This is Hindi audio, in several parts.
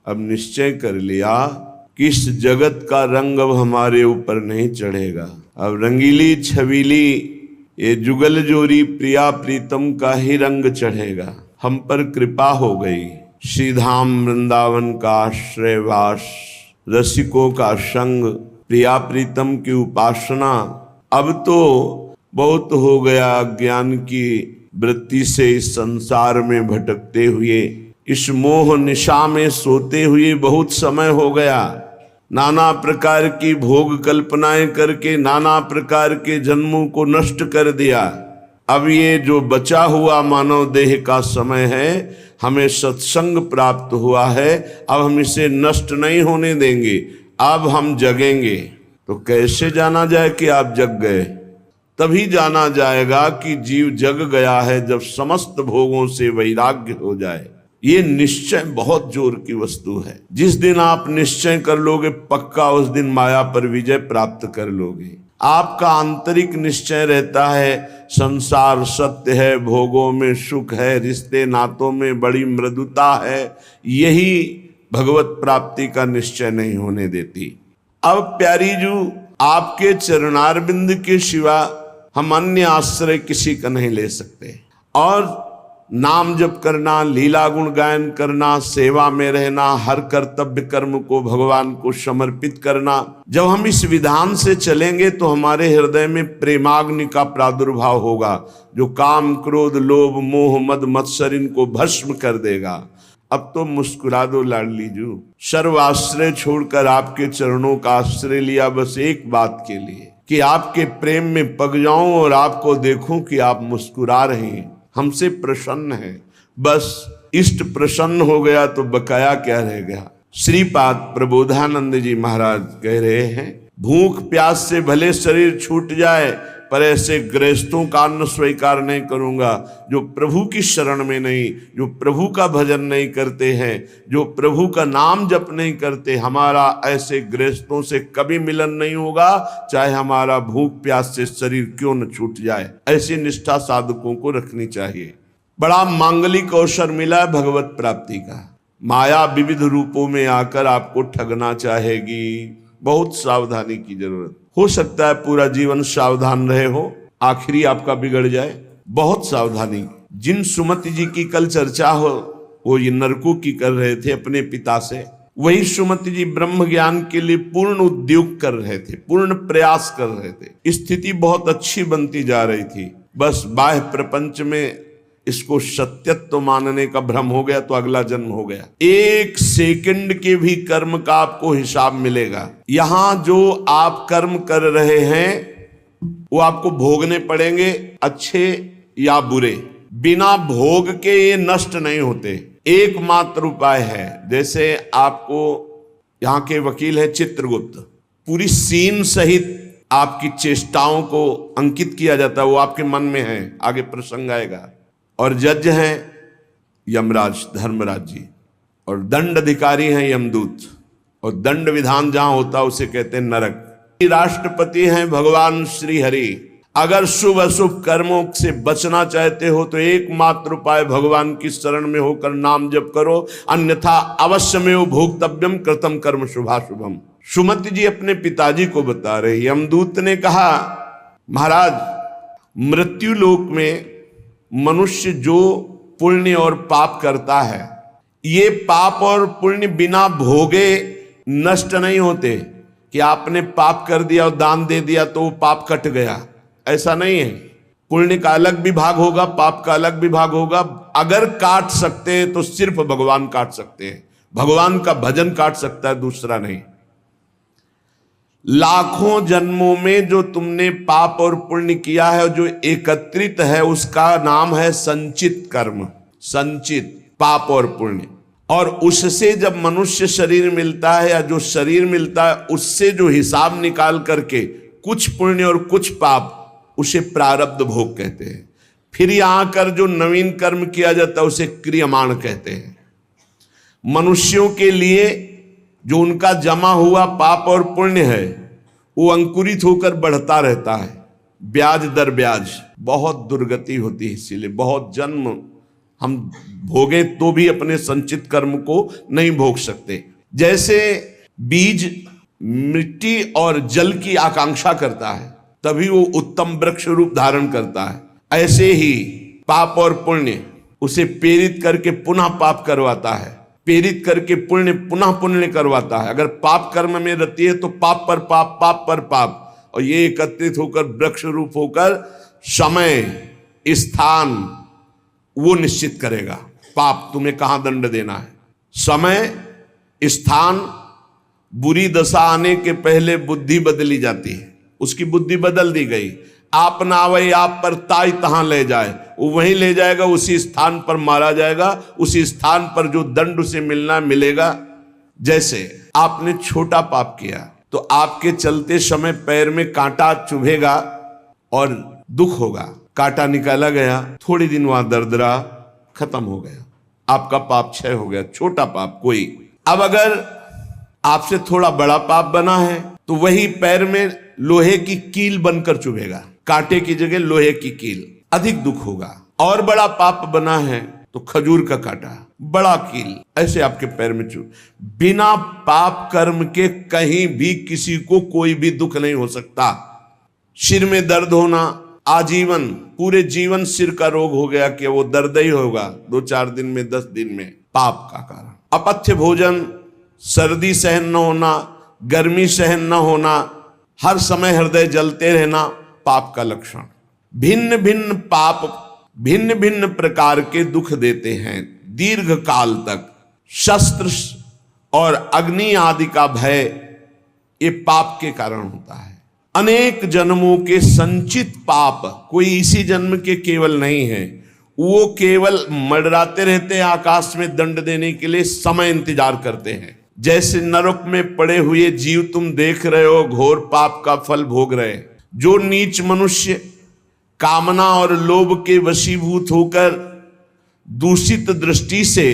अब निश्चय कर लिया कि इस जगत का रंग अब हमारे ऊपर नहीं चढ़ेगा। अब रंगीली छबीली ये जुगल जोरी प्रिया प्रीतम का ही रंग चढ़ेगा। हम पर कृपा हो गई। श्रीधाम वृंदावन का आश्रयवास, रसिकों का संग, प्रिया प्रीतम की उपासना। अब तो बहुत हो गया ज्ञान की वृत्ति से इस संसार में भटकते हुए, इस मोह निशा में सोते हुए बहुत समय हो गया। नाना प्रकार की भोग कल्पनाएं करके नाना प्रकार के जन्मों को नष्ट कर दिया। अब ये जो बचा हुआ मानव देह का समय है, हमें सत्संग प्राप्त हुआ है। अब हम इसे नष्ट नहीं होने देंगे। अब हम जगेंगे। तो कैसे जाना जाए कि आप जग गए? तभी जाना जाएगा कि जीव जग गया है जब समस्त भोगों से वैराग्य हो जाए। ये निश्चय बहुत जोर की वस्तु है। जिस दिन आप निश्चय कर लोगे पक्का उस दिन माया पर विजय प्राप्त कर लोगे। आपका आंतरिक निश्चय रहता है संसार सत्य है, भोगों में सुख है, रिश्ते नातों में बड़ी मृदुता है। यही भगवत प्राप्ति का निश्चय नहीं होने देती। अब प्यारी जू, आपके चरणारविंद के सिवा हम अन्य आश्रय किसी का नहीं ले सकते। और नाम जप करना, लीला गुण गायन करना, सेवा में रहना, हर कर्तव्य कर्म को भगवान को समर्पित करना, जब हम इस विधान से चलेंगे तो हमारे हृदय में प्रेमाग्नि का प्रादुर्भाव होगा जो काम क्रोध लोभ मोह मद मत्सर इनको भस्म कर देगा। अब तो मुस्कुरा दो लाडली जू, सर्व आश्रय छोड़कर आपके चरणों का आश्रय लिया बस एक बात के लिए कि आपके प्रेम में पग जाऊं और आपको देखूं कि आप मुस्कुरा रहे हैं, हमसे प्रसन्न है। बस इष्ट प्रसन्न हो गया तो बकाया क्या रह गया। श्रीपाद प्रबोधानंद जी महाराज कह रहे हैं, भूख प्यास से भले शरीर छूट जाए पर ऐसे गृहस्थों का अन्न स्वीकार नहीं करूंगा जो प्रभु की शरण में नहीं, जो प्रभु का भजन नहीं करते हैं, जो प्रभु का नाम जप नहीं करते। हमारा ऐसे गृहस्थों से कभी मिलन नहीं होगा, चाहे हमारा भूख प्यास से शरीर क्यों न छूट जाए। ऐसी निष्ठा साधकों को रखनी चाहिए। बड़ा मांगलिक अवसर मिला है भगवत प्राप्ति का। माया विविध रूपों में आकर आपको ठगना चाहेगी। बहुत सावधानी की जरूरत। हो सकता है पूरा जीवन सावधान रहे हो, आखिरी आपका बिगड़ जाए। बहुत सावधानी। जिन सुमति जी की कल चर्चा हो वो ये नरकों की कर रहे थे अपने पिता से, वही सुमति जी ब्रह्म ज्ञान के लिए पूर्ण उद्योग कर रहे थे, पूर्ण प्रयास कर रहे थे। स्थिति बहुत अच्छी बनती जा रही थी। बस बाह्य प्रपंच में इसको सत्यत्व मानने का भ्रम हो गया तो अगला जन्म हो गया। एक सेकंड के भी कर्म का आपको हिसाब मिलेगा। यहां जो आप कर्म कर रहे हैं वो आपको भोगने पड़ेंगे, अच्छे या बुरे। बिना भोग के ये नष्ट नहीं होते। एकमात्र उपाय है, जैसे आपको यहाँ के वकील है चित्रगुप्त, पूरी सीन सहित आपकी चेष्टाओं को अंकित किया जाता है, वो आपके मन में है, आगे प्रसंग आएगा। और जज हैं यमराज धर्मराज जी, और दंड अधिकारी हैं यमदूत, और दंड विधान जहां होता है उसे कहते हैं नरक। राष्ट्रपति हैं भगवान श्री हरि। अगर शुभ अशुभ कर्मों से बचना चाहते हो तो एकमात्र उपाय भगवान की शरण में होकर नाम जप करो, अन्यथा अवश्यमेव भोक्तव्यम कृतम कर्म शुभाशुभम। सुमति जी अपने पिताजी को बता रहे। यमदूत ने कहा, महाराज मृत्यु लोक में मनुष्य जो पुण्य और पाप करता है, ये पाप और पुण्य बिना भोगे नष्ट नहीं होते कि आपने पाप कर दिया और दान दे दिया तो वो पाप कट गया। ऐसा नहीं है। पुण्य का अलग विभाग होगा, पाप का अलग विभाग होगा। अगर काट सकते हैं तो सिर्फ भगवान काट सकते हैं। भगवान का भजन काट सकता है, दूसरा नहीं। लाखों जन्मों में जो तुमने पाप और पुण्य किया है, जो एकत्रित है, उसका नाम है संचित कर्म। संचित पाप और पुण्य। और उससे जब मनुष्य शरीर मिलता है या जो शरीर मिलता है, उससे जो हिसाब निकाल करके कुछ पुण्य और कुछ पाप, उसे प्रारब्ध भोग कहते हैं। फिर यहां कर जो नवीन कर्म किया जाता है उसे क्रियमाण कहते हैं। मनुष्यों के लिए जो उनका जमा हुआ पाप और पुण्य है वो अंकुरित होकर बढ़ता रहता है, ब्याज दर ब्याज। बहुत दुर्गति होती है, इसीलिए बहुत जन्म हम भोगें तो भी अपने संचित कर्म को नहीं भोग सकते। जैसे बीज मिट्टी और जल की आकांक्षा करता है तभी वो उत्तम वृक्ष रूप धारण करता है, ऐसे ही पाप और पुण्य उसे प्रेरित करके पुनः पाप करवाता है, प्रेरित करके पुण्य पुनः पुण्य करवाता है। अगर पाप कर्म में रहती है तो पाप पर पाप, पाप पर पाप, और ये एकत्रित होकर वृक्ष रूप होकर समय स्थान वो निश्चित करेगा। पाप तुम्हें कहां दंड देना है, समय स्थान। बुरी दशा आने के पहले बुद्धि बदली जाती है, उसकी बुद्धि बदल दी गई। आप ना आवे आप पर ताई तहां ले जाए, वो वहीं ले जाएगा, उसी स्थान पर मारा जाएगा, उसी स्थान पर जो दंड उसे मिलना मिलेगा। जैसे आपने छोटा पाप किया तो आपके चलते समय पैर में कांटा चुभेगा और दुख होगा, कांटा निकाला गया, थोड़ी दिन वहां दर्द रहा, खत्म हो गया, आपका पाप क्षय हो गया, छोटा पाप कोई। अब अगर आपसे थोड़ा बड़ा पाप बना है तो वही पैर में लोहे की कील बनकर चुभेगा, कांटे की जगह लोहे की कील, अधिक दुख होगा। और बड़ा पाप बना है तो खजूर का कांटा, बड़ा कील, ऐसे आपके पैर में चुभ। बिना पाप कर्म के कहीं भी किसी को कोई भी दुख नहीं हो सकता। सिर में दर्द होना, आजीवन पूरे जीवन सिर का रोग हो गया कि वो दर्द ही होगा 2-4 दिन में, 10 दिन में, पाप का कारण। अपथ्य भोजन, सर्दी सहन न होना, गर्मी सहन न होना, हर समय हृदय जलते रहना, पाप का लक्षण। भिन्न भिन्न पाप भिन्न भिन्न प्रकार के दुख देते हैं दीर्घ काल तक। शस्त्र और अग्नि आदि का भय ये पाप के कारण होता है। अनेक जन्मों के संचित पाप कोई इसी जन्म के केवल नहीं है, वो केवल मंडराते रहते हैं आकाश में दंड देने के लिए, समय इंतजार करते हैं। जैसे नरक में पड़े हुए जीव तुम देख रहे हो, घोर पाप का फल भोग रहे। जो नीच मनुष्य कामना और लोभ के वशीभूत होकर दूषित दृष्टि से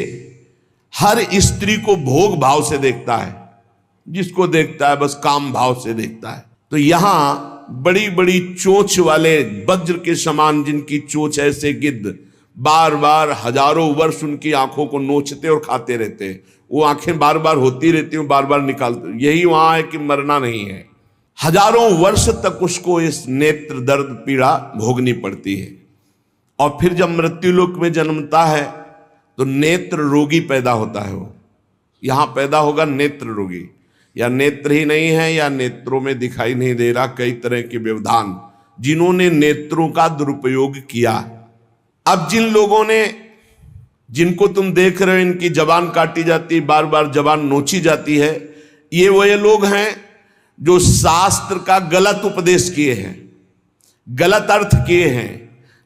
हर स्त्री को भोग भाव से देखता है, जिसको देखता है बस काम भाव से देखता है, तो यहां बड़ी बड़ी चोंच वाले वज्र के समान जिनकी चोंच ऐसे गिद्ध बार बार हजारों वर्ष उनकी आंखों को नोचते और खाते रहते हैं, वो आंखें बार बार होती रहती हैं, बार बार निकालते। यही वहां है कि मरना नहीं है, हजारों वर्ष तक उसको इस नेत्र दर्द पीड़ा भोगनी पड़ती है। और फिर जब मृत्युलोक में जन्मता है तो नेत्र रोगी पैदा होता है। वो यहां पैदा होगा नेत्र रोगी, या नेत्र ही नहीं है या नेत्रों में दिखाई नहीं दे रहा, कई तरह के व्यवधान जिन्होंने नेत्रों का दुरुपयोग किया। अब जिन लोगों ने, जिनको तुम देख रहे हो इनकी जबान काटी जाती है, बार बार जबान नोची जाती है, ये वही लोग हैं जो शास्त्र का गलत उपदेश किए हैं, गलत अर्थ किए हैं,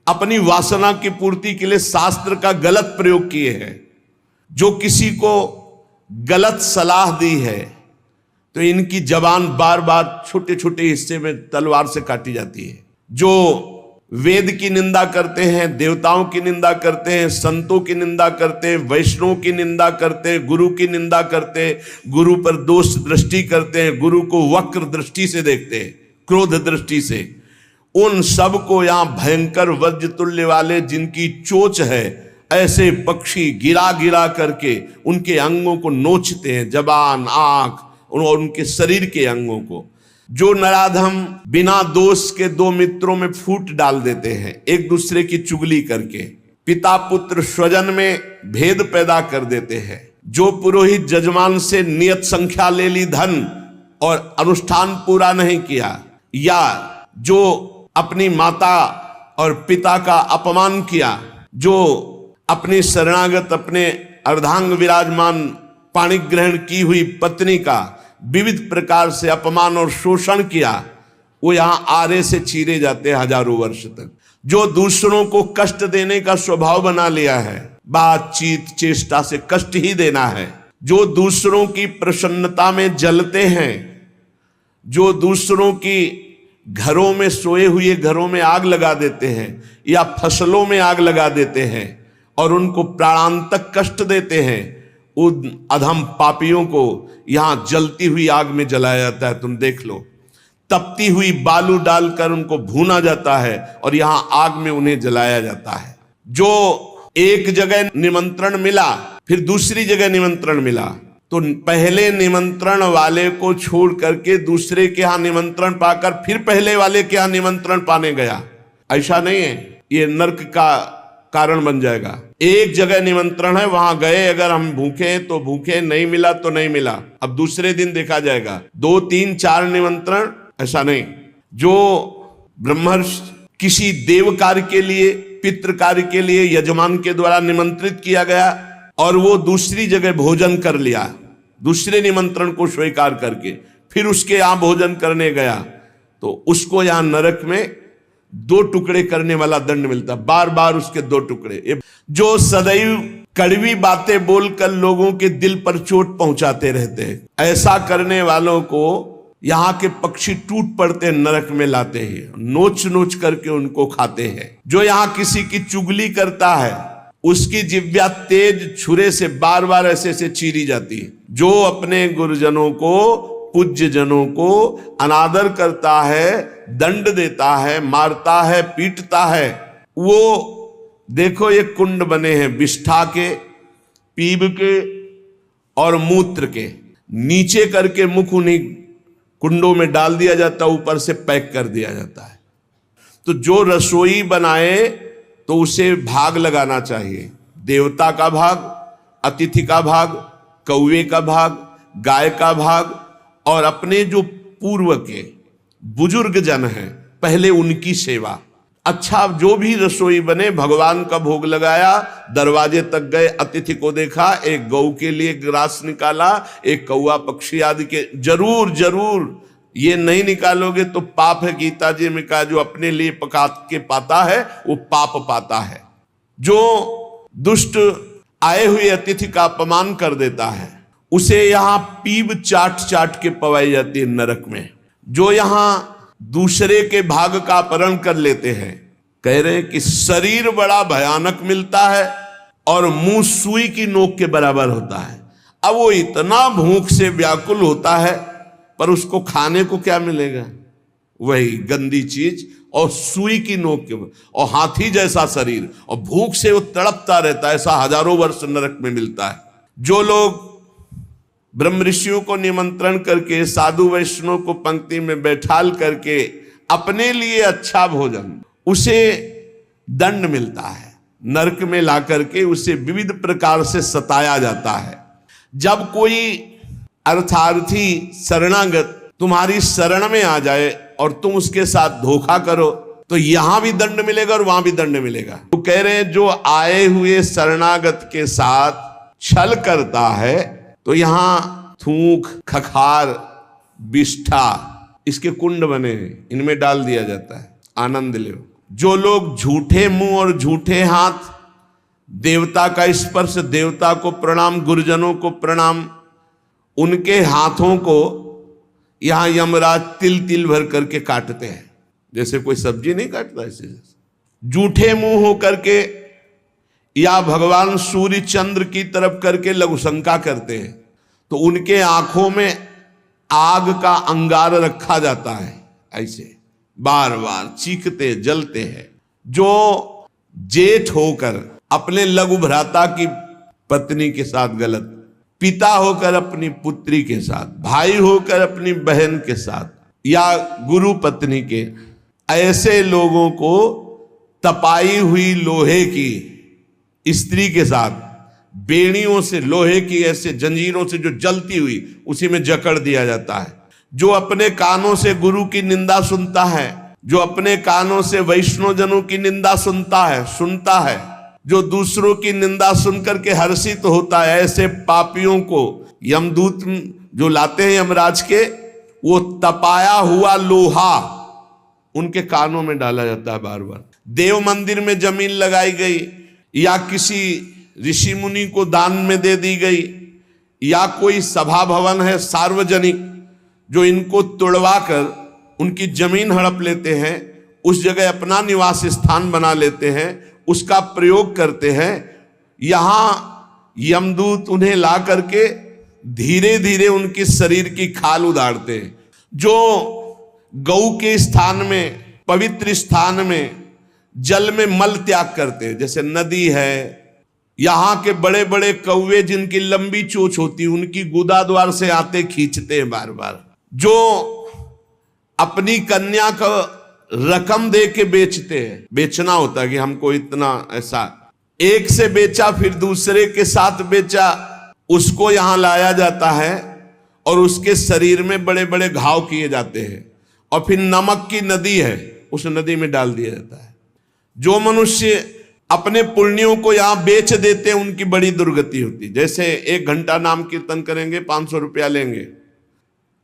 अपनी वासना की पूर्ति के लिए शास्त्र का गलत प्रयोग किए हैं, जो किसी को गलत सलाह दी है तो इनकी जबान बार बार छोटे छोटे हिस्से में तलवार से काटी जाती है। जो वेद की निंदा करते हैं, देवताओं की निंदा करते हैं, संतों की निंदा करते हैं, वैष्णव की निंदा करते हैं, गुरु की निंदा करते हैं, गुरु पर दोष दृष्टि करते हैं, गुरु को वक्र दृष्टि से देखते हैं, क्रोध दृष्टि से, उन सब को यहां भयंकर वज्र तुल्य वाले जिनकी चोंच है, ऐसे पक्षी गिरा गिरा करके उनके अंगों को नोचते हैं, जबान, आंख और उनके शरीर के अंगों को। जो नराधम बिना दोष के दो मित्रों में फूट डाल देते हैं, एक दूसरे की चुगली करके पिता पुत्र स्वजन में भेद पैदा कर देते हैं। जो पुरोहित जजमान से नियत संख्या ले ली धन और अनुष्ठान पूरा नहीं किया, या जो अपनी माता और पिता का अपमान किया, जो अपनी शरणागत अपने अर्धांग विराजमान पाणी ग्रहण की हुई पत्नी का विविध प्रकार से अपमान और शोषण किया, वो यहां आरे से चीरे जाते हैं हजारों वर्ष तक। जो दूसरों को कष्ट देने का स्वभाव बना लिया है, बातचीत चेष्टा से कष्ट ही देना है, जो दूसरों की प्रसन्नता में जलते हैं, जो दूसरों की घरों में सोए हुए घरों में आग लगा देते हैं या फसलों में आग लगा देते हैं और उनको प्राणांतक कष्ट देते हैं, उन अधम पापियों को यहां जलती हुई आग में जलाया जाता है। तुम देख लो, तपती हुई बालू डालकर उनको भूना जाता है और यहां आग में उन्हें जलाया जाता है। जो एक जगह निमंत्रण मिला, फिर दूसरी जगह निमंत्रण मिला, तो पहले निमंत्रण वाले को छोड़ करके दूसरे के यहां निमंत्रण पाकर फिर पहले वाले के यहां निमंत्रण पाने गया। ऐसा नहीं है, ये नरक का कारण बन जाएगा। एक जगह निमंत्रण है, वहां गए, अगर हम भूखे हैं तो भूखे, नहीं मिला तो नहीं मिला, अब दूसरे दिन देखा जाएगा। 2 3 4 निमंत्रण, ऐसा नहीं। जो ब्रह्मर्षि किसी देव कार्य के लिए, पितृ कार्य के लिए यजमान के द्वारा निमंत्रित किया गया और वो दूसरी जगह भोजन कर लिया, दूसरे निमंत्रण को स्वीकार करके फिर उसके यहां भोजन करने गया, तो उसको यहां नरक में 2 टुकड़े करने वाला दंड मिलता, बार बार उसके 2 टुकड़े। जो सदैव कड़वी बातें बोलकर लोगों के दिल पर चोट पहुंचाते रहते हैं, ऐसा करने वालों को यहां के पक्षी टूट पड़ते नरक में लाते हैं, नोच नोच करके उनको खाते हैं। जो यहां किसी की चुगली करता है, उसकी जिह्वा तेज छुरे से बार बार ऐसे ऐसे चीरी जाती है। जो अपने गुरुजनों को, पूज्य जनों को अनादर करता है, दंड देता है, मारता है, पीटता है, वो देखो ये कुंड बने हैं विष्ठा के, पीप के और मूत्र के, नीचे करके मुख उन्हीं कुंडों में डाल दिया जाता है, ऊपर से पैक कर दिया जाता है। तो जो रसोई बनाए तो उसे भाग लगाना चाहिए, देवता का भाग, अतिथि का भाग, कौवे का भाग, गाय का भाग, और अपने जो पूर्व के बुजुर्ग जन हैं पहले उनकी सेवा। अच्छा, जो भी रसोई बने, भगवान का भोग लगाया, दरवाजे तक गए, अतिथि को देखा, एक गौ के लिए ग्रास निकाला, एक कौवा पक्षी आदि के, जरूर जरूर ये नहीं निकालोगे तो पाप है। गीता जी में कहा जो अपने लिए पका के पाता है वो पाप पाता है। जो दुष्ट आए हुए अतिथि का अपमान कर देता है उसे यहां पीब चाट चाट के पवाई जाती है नरक में। जो यहां दूसरे के भाग का अपहरण कर लेते हैं, कह रहे हैं कि शरीर बड़ा भयानक मिलता है और मुंह सुई की नोक के बराबर होता है। अब वो इतना भूख से व्याकुल होता है, पर उसको खाने को क्या मिलेगा? वही गंदी चीज और सुई की नोक के, और हाथी जैसा शरीर, और भूख से वो तड़पता रहता है। ऐसा हजारों वर्ष नरक में मिलता है। जो लोग ब्रह्म ऋषियों को निमंत्रण करके, साधु वैष्णव को पंक्ति में बैठाल करके अपने लिए अच्छा भोजन, उसे दंड मिलता है। नरक में ला करके उसे विविध प्रकार से सताया जाता है। जब कोई अर्थार्थी शरणागत तुम्हारी शरण में आ जाए और तुम उसके साथ धोखा करो तो यहां भी दंड मिलेगा और वहां भी दंड मिलेगा। तो कह रहे हैं जो आए हुए शरणागत के साथ छल करता है तो यहां थूक, खखार, विष्ठा, इसके कुंड बने हैं, इनमें डाल दिया जाता है, आनंद लो। जो लोग झूठे मुंह और झूठे हाथ, देवता का स्पर्श, देवता को प्रणाम, गुरुजनों को प्रणाम, उनके हाथों को यहां यमराज तिल तिल भर करके काटते हैं, जैसे कोई सब्जी नहीं काटता ऐसे। झूठे मुंह होकर के या भगवान सूर्य चंद्र की तरफ करके लघुशंका करते हैं तो उनके आंखों में आग का अंगार रखा जाता है, ऐसे बार बार चीखते जलते हैं। जो जेठ होकर अपने लघु भ्राता की पत्नी के साथ गलत, पिता होकर अपनी पुत्री के साथ, भाई होकर अपनी बहन के साथ, या गुरु पत्नी के, ऐसे लोगों को तपाई हुई लोहे की स्त्री के साथ बेड़ियों से, लोहे की ऐसे जंजीरों से जो जलती हुई, उसी में जकड़ दिया जाता है। जो अपने कानों से गुरु की निंदा सुनता है, जो अपने कानों से वैष्णव जनों की निंदा सुनता है, जो दूसरों की निंदा सुनकर के हर्षित होता है, ऐसे पापियों को यमदूत जो लाते हैं यमराज के, वो तपाया हुआ लोहा उनके कानों में डाला जाता है बार बार। देव मंदिर में जमीन लगाई गई या किसी ऋषि मुनि को दान में दे दी गई, या कोई सभा भवन है सार्वजनिक जो इनको तोड़वा कर उनकी जमीन हड़प लेते हैं, उस जगह अपना निवास स्थान बना लेते हैं, उसका प्रयोग करते हैं। यहां यमदूत उन्हें ला करके धीरे धीरे उनके शरीर की खाल उधारते हैं। जो गौ के स्थान में, पवित्र स्थान में जल में मल त्याग करते हैं, जैसे नदी है, यहाँ के बड़े बड़े कौवे जिनकी लंबी चोंच होती, उनकी गुदा द्वार से आते खींचते हैं बार बार। जो अपनी कन्या को रकम दे के बेचते हैं, बेचना होता है कि हमको इतना, ऐसा एक से बेचा फिर दूसरे के साथ बेचा, उसको यहां लाया जाता है और उसके शरीर में बड़े बड़े घाव किए जाते हैं और फिर नमक की नदी है, उस नदी में डाल दिया जाता है। जो मनुष्य अपने पुण्यों को यहां बेच देते हैं उनकी बड़ी दुर्गति होती। जैसे 1 घंटा नाम कीर्तन करेंगे, 500 रुपया लेंगे,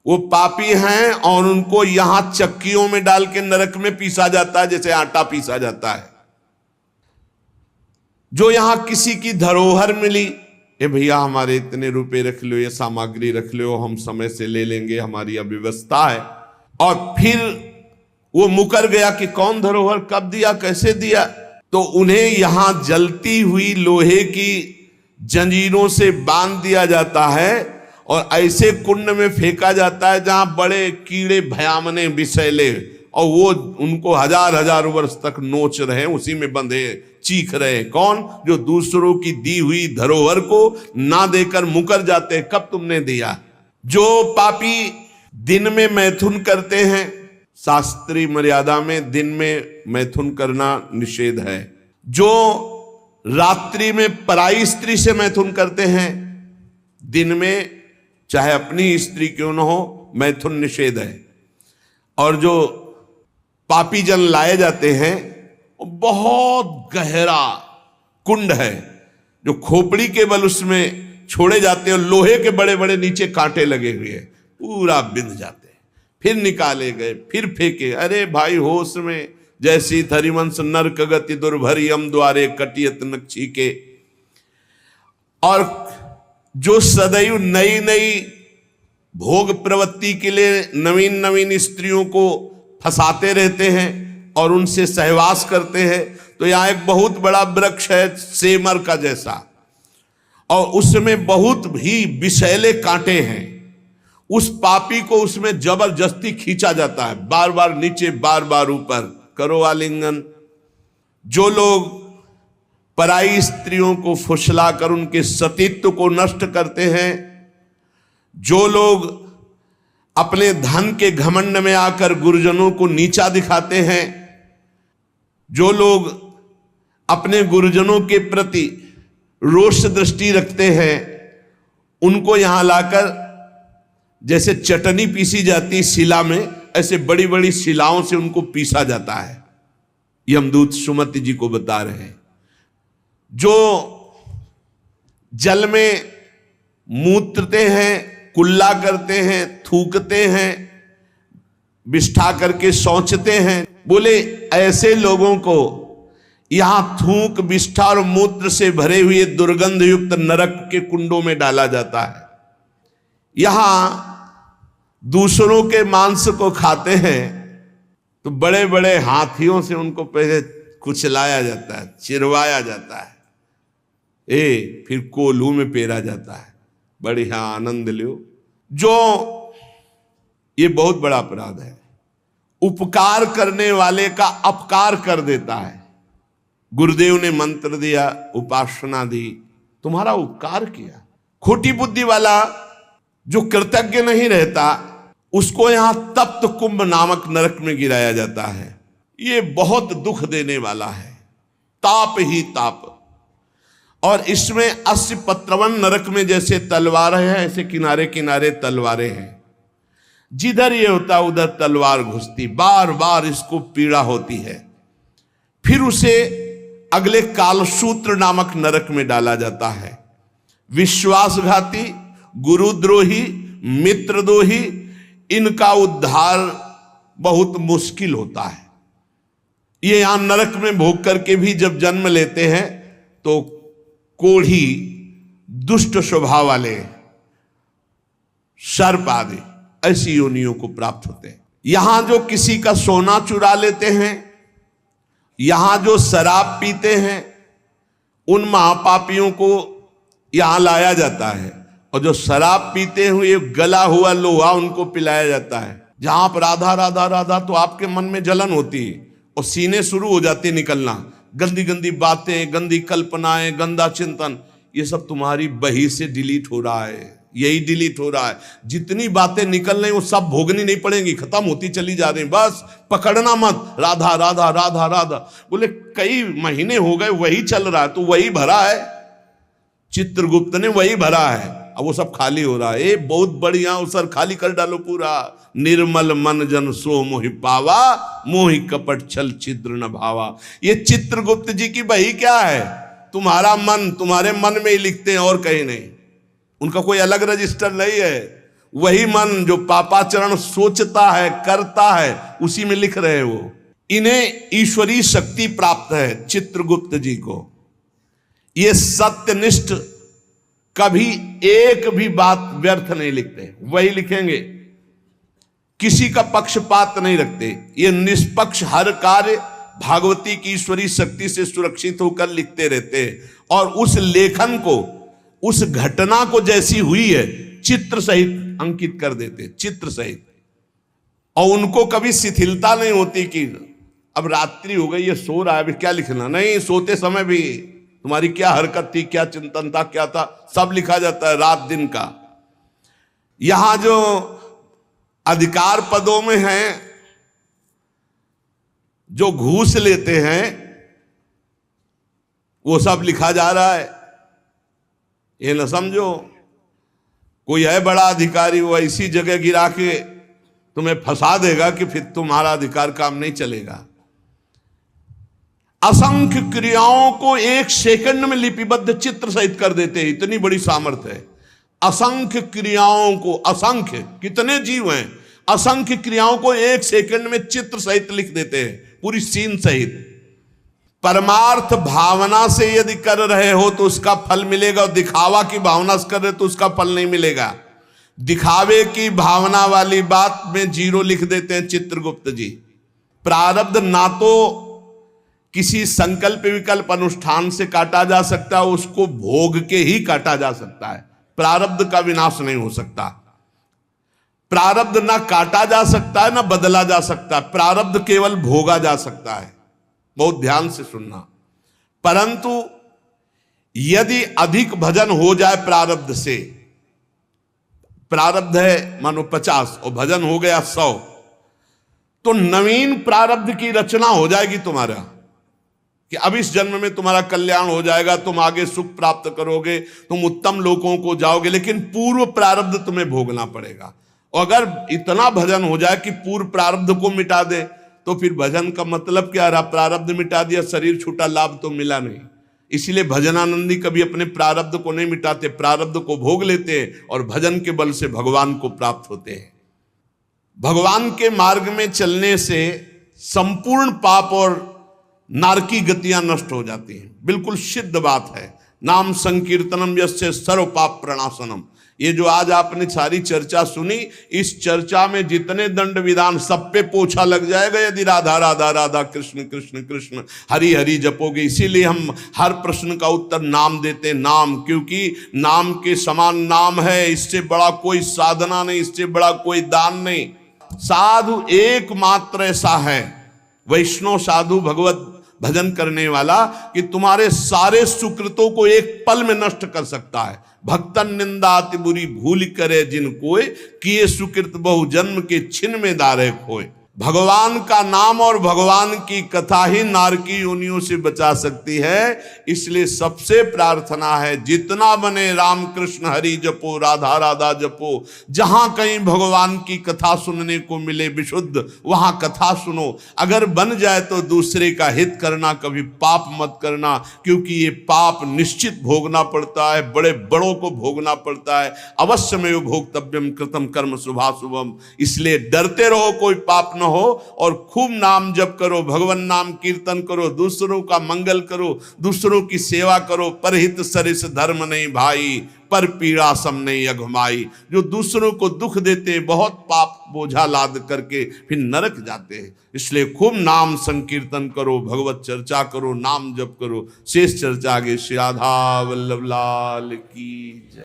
वो पापी हैं और उनको यहां चक्कियों में डाल के नरक में पीसा जाता है, जैसे आटा पीसा जाता है। जो यहां किसी की धरोहर मिली, ए भैया हमारे इतने रुपए रख लो, ये सामग्री रख लो, हम समय से ले लेंगे, हमारी अव्यवस्था है, और फिर वो मुकर गया कि कौन धरोहर कब दिया, कैसे दिया, तो उन्हें यहां जलती हुई लोहे की जंजीरों से बांध दिया जाता है और ऐसे कुंड में फेंका जाता है जहां बड़े कीड़े भयामने विषैले, और वो उनको हजार हजार वर्ष तक नोच रहे, उसी में बंधे चीख रहे। कौन? जो दूसरों की दी हुई धरोहर को ना देकर मुकर जाते, कब तुमने दिया। जो पापी दिन में मैथुन करते हैं, शास्त्रीय मर्यादा में दिन में मैथुन करना निषेध है। जो रात्रि में पराई स्त्री से मैथुन करते हैं, दिन में चाहे अपनी स्त्री क्यों न हो, मैथुन निषेध है। और जो पापी जन लाए जाते हैं, बहुत गहरा कुंड है, जो खोपड़ी के बल उसमें छोड़े जाते हैं, लोहे के बड़े बड़े नीचे कांटे लगे हुए हैं, पूरा बिंध जाते हैं, फिर निकाले गए, फिर फेंके। अरे भाई होश में, जैसी थरिवंश नरक गति दुर्भरी यम द्वारे कटियत नक्षी के। और जो सदैव नई नई भोग प्रवृत्ति के लिए नवीन नवीन स्त्रियों को फंसाते रहते हैं और उनसे सहवास करते हैं, तो यहाँ एक बहुत बड़ा वृक्ष है सेमर का जैसा, और उसमें बहुत भी विषैले कांटे हैं। उस पापी को उसमें जबरदस्ती खींचा जाता है, बार बार नीचे बार बार ऊपर, करो आलिंगन। जो लोग पराई स्त्रियों को फुसलाकर उनके सतीत्व को नष्ट करते हैं, जो लोग अपने धन के घमंड में आकर गुरुजनों को नीचा दिखाते हैं, जो लोग अपने गुरुजनों के प्रति रोष दृष्टि रखते हैं, उनको यहां लाकर जैसे चटनी पीसी जाती शिला में, ऐसे बड़ी बड़ी शिलाओं से उनको पीसा जाता है। यमदूत सुमति जी को बता रहे हैं। जो जल में मूत्रते हैं, कुल्ला करते हैं, थूकते हैं, बिष्ठा करके सोचते हैं, बोले ऐसे लोगों को यहां थूक, बिष्ठा और मूत्र से भरे हुए दुर्गंध युक्त नरक के कुंडों में डाला जाता है। यहां दूसरों के मांस को खाते हैं तो बड़े बड़े हाथियों से उनको पहले कुचलाया जाता है, चिरवाया जाता है, फिर कोल्हू में पेरा जाता है, बढ़िया आनंद लो। जो ये बहुत बड़ा अपराध है, उपकार करने वाले का अपकार कर देता है। गुरुदेव ने मंत्र दिया, उपासना दी, तुम्हारा उपकार किया। खोटी बुद्धि वाला जो कृतज्ञ नहीं रहता, उसको यहां तप्त कुंभ नामक नरक में गिराया जाता है। ये बहुत दुख देने वाला है, ताप ही ताप। और इसमें 80 पत्रवन नरक में जैसे तलवार है, ऐसे किनारे किनारे तलवारें हैं। जिधर ये होता उधर तलवार घुसती, बार बार इसको पीड़ा होती है। फिर उसे अगले कालसूत्र नामक नरक में डाला जाता है। विश्वासघाती, गुरुद्रोही, मित्रद्रोही, इनका उद्धार बहुत मुश्किल होता है। ये यहां नरक में भोग करके भी जब जन्म लेते हैं तो कोढ़ी, दुष्ट स्वभाव वाले, सर्प आदि ऐसी योनियों को प्राप्त होते हैं। यहां जो किसी का सोना चुरा लेते हैं, यहां जो शराब पीते हैं, उन महापापियों को यहां लाया जाता है, और जो शराब पीते हुए गला हुआ लोहा उनको पिलाया जाता है। जहां पर राधा राधा राधा तो आपके मन में जलन होती है और सीने शुरू हो जाती निकलना, गंदी गंदी बातें, गंदी कल्पनाएं, गंदा चिंतन, ये सब तुम्हारी बही से डिलीट हो रहा है, यही डिलीट हो रहा है। जितनी बातें निकल रही वो सब भोगनी नहीं पड़ेंगी, खत्म होती चली जा रही, बस पकड़ना मत, राधा राधा राधा राधा। बोले कई महीने हो गए वही चल रहा है, तो वही भरा है, चित्रगुप्त ने वही भरा है, अब वो सब खाली हो रहा है। ए बहुत बढ़िया, उसर खाली कर डालो पूरा। निर्मल मन जन सो मोहि पावा, मोहि कपट छल छिद्र न भावा। ये चित्रगुप्त जी की बही क्या है? तुम्हारा मन, तुम्हारे मन में ही लिखते हैं और कहीं नहीं, उनका कोई अलग रजिस्टर नहीं है। वही मन जो पापाचरण सोचता है, करता है, उसी में लिख रहे हैं वो। इन्हें ईश्वरीय शक्ति प्राप्त है चित्रगुप्त जी को। ये सत्यनिष्ठ कभी एक भी बात व्यर्थ नहीं लिखते, वही लिखेंगे, किसी का पक्षपात नहीं रखते। ये निष्पक्ष हर कार्य भागवती की ईश्वरीय शक्ति से सुरक्षित होकर लिखते रहते हैं, और उस लेखन को, उस घटना को जैसी हुई है चित्र सहित अंकित कर देते, चित्र सहित। और उनको कभी शिथिलता नहीं होती कि अब रात्रि हो गई, ये सो रहा है, अभी क्या लिखना। नहीं, सोते समय भी तुम्हारी क्या हरकत थी, क्या चिंतन था, क्या था, सब लिखा जाता है, रात दिन का। यहां जो अधिकार पदों में हैं, जो घूस लेते हैं, वो सब लिखा जा रहा है। ये न समझो कोई है बड़ा अधिकारी, वो ऐसी जगह गिरा के तुम्हें फंसा देगा कि फिर तुम्हारा अधिकार काम नहीं चलेगा। असंख्य क्रियाओं को एक सेकंड में लिपिबद्ध चित्र सहित कर देते हैं, इतनी बड़ी सामर्थ्य है। असंख्य क्रियाओं को, असंख्य कितने जीव हैं, असंख्य क्रियाओं को एक सेकंड में चित्र सहित लिख देते हैं, पूरी सीन सहित। परमार्थ भावना से यदि कर रहे हो तो उसका फल मिलेगा, और दिखावा की भावना से कर रहे तो उसका फल नहीं मिलेगा। दिखावे की भावना वाली बात में जीरो लिख देते हैं चित्रगुप्त जी। प्रारब्ध ना तो किसी संकल्प विकल्प अनुष्ठान से काटा जा सकता है, उसको भोग के ही काटा जा सकता है। प्रारब्ध का विनाश नहीं हो सकता। प्रारब्ध ना काटा जा सकता है, ना बदला जा सकता है, प्रारब्ध केवल भोगा जा सकता है। बहुत ध्यान से सुनना। परंतु यदि अधिक भजन हो जाए प्रारब्ध से, प्रारब्ध है मानो 50 और भजन हो गया 100, तो नवीन प्रारब्ध की रचना हो जाएगी तुम्हारा, कि अब इस जन्म में तुम्हारा कल्याण हो जाएगा, तुम आगे सुख प्राप्त करोगे, तुम उत्तम लोकों को जाओगे, लेकिन पूर्व प्रारब्ध तुम्हें भोगना पड़ेगा। और अगर इतना भजन हो जाए कि पूर्व प्रारब्ध को मिटा दे, तो फिर भजन का मतलब क्या रहा? प्रारब्ध मिटा दिया, शरीर छूटा, लाभ तो मिला नहीं। इसीलिए भजनानंदी कभी अपने प्रारब्ध को नहीं मिटाते, प्रारब्ध को भोग लेते हैं और भजन के बल से भगवान को प्राप्त होते हैं। भगवान के मार्ग में चलने से संपूर्ण पाप और नारकी गतियां नष्ट हो जाती हैं, बिल्कुल सिद्ध बात है। नाम संकीर्तनम यस्य सर्व पाप प्रणाशनम। ये जो आज आपने सारी चर्चा सुनी, इस चर्चा में जितने दंड विधान सब पे पोछा लग जाएगा यदि राधा राधा राधा कृष्ण कृष्ण कृष्ण हरि हरि जपोगे। इसीलिए हम हर प्रश्न का उत्तर नाम देते हैं, नाम, क्योंकि नाम के समान नाम है, इससे बड़ा कोई साधना नहीं, इससे बड़ा कोई दान नहीं। साधु एकमात्र ऐसा है, वैष्णव साधु भगवत भजन करने वाला, कि तुम्हारे सारे सुकृतों को एक पल में नष्ट कर सकता है। भक्तन निंदा अति बुरी भूल करे जिन कोय, किए सुकृत बहु जन्म के छिन में दारे खोए। भगवान का नाम और भगवान की कथा ही नारकी योनियों से बचा सकती है। इसलिए सबसे प्रार्थना है, जितना बने राम कृष्ण हरि जपो, राधा राधा जपो। जहां कहीं भगवान की कथा सुनने को मिले विशुद्ध, वहां कथा सुनो। अगर बन जाए तो दूसरे का हित करना, कभी पाप मत करना, क्योंकि ये पाप निश्चित भोगना पड़ता है, बड़े बड़ों को भोगना पड़ता है। अवश्य में भोक्तव्यम कृतम कर्म शुभाशुभम। इसलिए डरते रहो कोई पाप न हो, और खूब नाम जप करो, भगवान नाम कीर्तन करो, दूसरों का मंगल करो, दूसरों की सेवा करो। परहित सरिस धर्म नहीं भाई, पर पीड़ा सम नहीं अघमाई। जो दूसरों को दुख देते, बहुत पाप बोझा लाद करके फिर नरक जाते हैं। इसलिए खूब नाम संकीर्तन करो, भगवत चर्चा करो, नाम जप करो। शेष चर्चा आगे। श्री राधा वल्लभ लाल की जय।